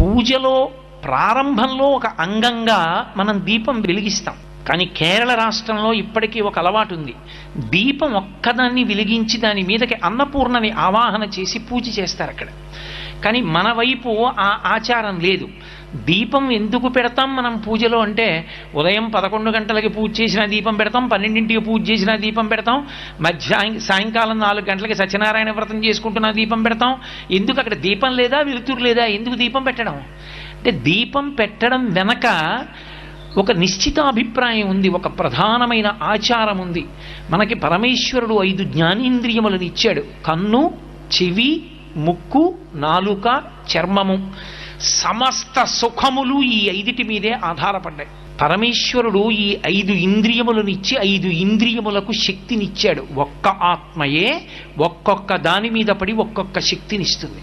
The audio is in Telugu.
పూజలో ప్రారంభంలో ఒక అంగంగా మనం దీపం వెలిగిస్తాం. కానీ కేరళ రాష్ట్రంలో ఇప్పటికీ ఒక అలవాటు ఉంది. దీపం ఒక్కదాన్ని వెలిగించి దాని మీదకి అన్నపూర్ణని ఆవాహన చేసి పూజ చేస్తారు అక్కడ. కానీ మన వైపు ఆ ఆచారం లేదు. దీపం ఎందుకు పెడతాం మనం పూజలో అంటే, ఉదయం 11 గంటలకి పూజ చేసిన దీపం పెడతాం, 12ంటికి పూజ చేసిన దీపం పెడతాం, సాయంకాలం 4 గంటలకి సత్యనారాయణ వ్రతం చేసుకుంటున్న దీపం పెడతాం. ఎందుకు అక్కడ దీపం లేదా, వెలుతురు లేదా, ఎందుకు దీపం పెట్టడం అంటే, దీపం పెట్టడం వెనక ఒక నిశ్చిత అభిప్రాయం ఉంది, ఒక ప్రధానమైన ఆచారం ఉంది. మనకి పరమేశ్వరుడు 5 జ్ఞానేంద్రియములను ఇచ్చాడు. కన్ను, చెవి, ముక్కు, నాలుక, చర్మము. సమస్త సుఖములు ఈ 5 మీదే ఆధారపడ్డాయి. పరమేశ్వరుడు ఈ 5 ఇంద్రియములను ఇచ్చి 5 ఇంద్రియములకు శక్తినిచ్చాడు. ఒక్క ఆత్మయే ఒక్కొక్క దాని మీద పడి ఒక్కొక్క శక్తినిస్తుంది.